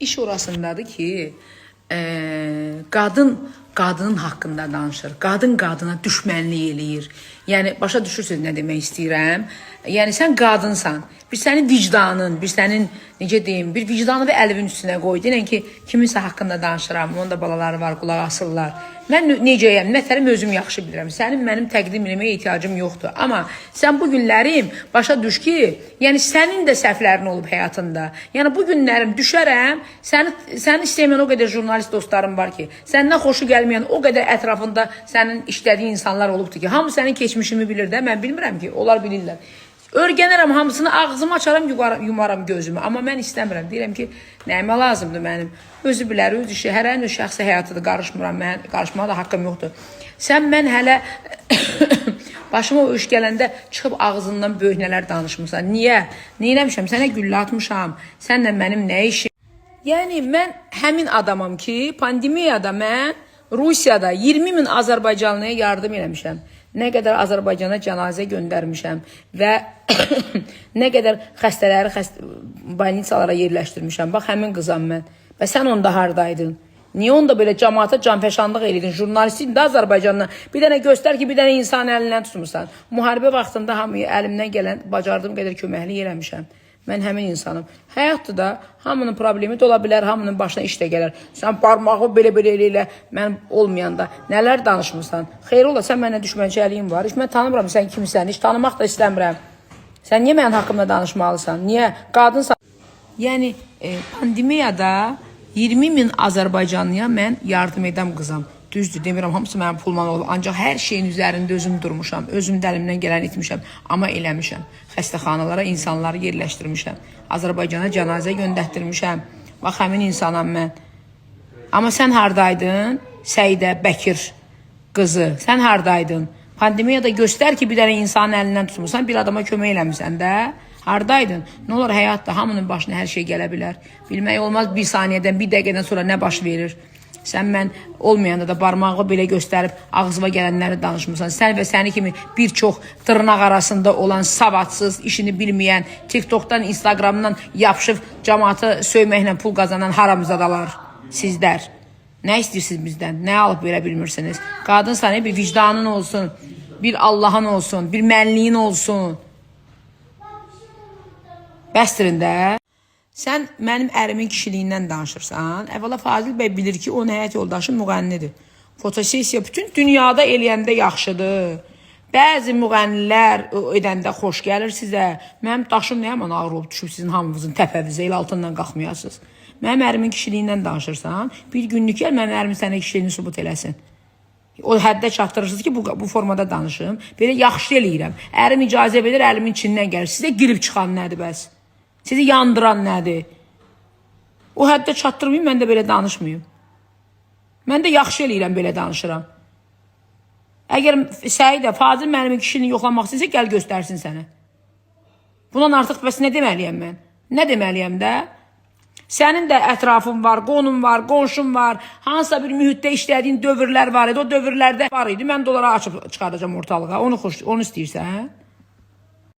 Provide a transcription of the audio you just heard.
İş orasındadır ki, qadının haqqında danışır. Qadın qadına düşmənlik eləyir. Yəni, başa düşürsünüz nə demək istəyirəm? Yəni, sən qadınsan. Bir sənin vicdanın, bir sənin, necə deyim, bir vicdanı və əlivin üstünə qoy. Deyən ki, kiminsə haqqında danışıram, onun da balaları var, qulaq asırlar. Mən necəyəm, nətərim özüm yaxşı bilirəm. Sənin mənim təqdim eləməyə ehtiyacım yoxdur. Amma sən bu günlərim başa düş ki, yəni sənin də səhvlərin olub həyatında. Yəni bu günlərim düşərəm, səni istəyən o qədər jurnalist dostlarım var ki, səndən xoşu gəlməyən o qədər ətrafında sənin işlədiyin insanlar olubdur ki, hamı sənin keçmişini bilir də, mən bilmirəm ki, onlar bilirlər. Örgənərəm hamısını, ağzımı açaram, yumaram gözümü. Amma mən istəmirəm. Deyirəm ki, nəyimə lazımdır mənim? Özü bilər, öz işi, hərənin öz şəxsi həyatıdır, qarışmıram. Mən qarışmağa da haqqım yoxdur. Sən mən hələ başıma o iş gələndə çıxıb ağzından böyük nələr danışmışsan. Niyə? Neynəmişəm? Sənə güllə atmışam. Sənlə mənim nə işim? Yəni, mən həmin adamam ki, pandemiyada mən Rusiyada 20 min Azərbaycanlıya yardım eləmişəm. Nə qədər Azərbaycana cənazə göndərmişəm və nə qədər xəstələri balnisalara yerləşdirmişəm. Bax, həmin qızam mən. Və sən onda haradaydın? Niyə onda belə cəmaata canfəşanlıq eləydin? Jurnalistin də Azərbaycanına bir dənə göstər ki, bir dənə insan əlindən tutmuşsan. Müharibə vaxtında hamıya əlimdən gələn, bacardığım qədər köməklik eləmişəm. Mən həmin insanım. Həyatda da hamının problemi də ola bilər, hamının başına iş də gələr. Sən barmağı belə elə, mən olmayanda nələr danışmırsan? Xeyr ola, sən mənə düşmənçəliyin var. Heç mən tanımıram sən kimsən, heç tanımaq da istəmirəm. Sən niyə mənim haqqımda danışmalısan? Niyə? Qadınsan. Yəni, pandemiyada 20 min Azərbaycanlıya mən yardım edəm qızam. Düzdür, demirəm, hamısı mənim pulman olub. Ancaq hər şeyin üzərində özüm durmuşam. Özüm də əlimdən gələn etmişəm. Amma eləmişəm. Xəstəxanalara insanları yerləşdirmişəm. Azərbaycana cənazə göndərtdirmişəm. Bax, həmin insanam mən. Amma sən haradaydın? Səidə Bəkir qızı. Sən haradaydın? Pandemiyada göstər ki, bir dənə insanın əlindən tutmuşsan, bir adama kömək eləmişsən də. Haradaydın? Nə olur, həyatda hamının başına hər şey gələ bilər. Bilmək olmaz bir saniyədən, bir dəqiqədən sonra nə baş verir. Sən mən olmayanda da barmağı belə göstərib ağzıma gələnləri danışmırsan. Sən və səni kimi bir çox dırnaq arasında olan savadsız, işini bilməyən, TikTok'dan, Instagram'dan yapışıb cəmaatı söyməklə pul qazanan haramzadalar sizlər. Nə istəyirsiniz bizdən? Nə alıb verə bilmirsiniz? Qadınsan, bir vicdanın olsun, bir Allahın olsun, bir mənliyin olsun. Bəstirin də. Sən mənim ərimin kişiliyindən danışırsan. Əvvəla Fazil bəy bilir ki, onun həyat yoldaşı müğənnidir. Fotosesiya bütün dünyada eləyəndə yaxşıdır. Bəzi müğənnilər edəndə xoş gəlir sizə. Mənim daşım nə yaman ağır olub düşüb sizin hamınızın təpəvizə, el altından qalxmayasınız. Mənim ərimin kişiliyindən danışırsan, bir günlük gəl mənim ərimin sənə kişiliyini sübut eləsin. O həddə çatdırırsınız ki, bu formada danışım. Belə yaxşı eləyirəm. Ərim icazə verir, əlimin içindən gəlir. Sizə girib çıxan nədir bəs? Sizi yandıran nədir? O həddə çatdırmayım, mən də belə danışmayım. Mən də yaxşı eləyirəm, belə danışıram. Əgər Səidə, Fazil mənim kişini yoxlamaq istəyirsə, gəl göstərsin sənə. Bundan artıq bəs nə deməliyəm mən? Nə deməliyəm də? Sənin də ətrafın var, qonun var, qonşun var, hansısa bir mühitdə işlədiyin dövrlər var idi, o dövrlərdə var idi. Mən dolara açıb çıxaracağım ortalığa, onu istəyirsən, hə?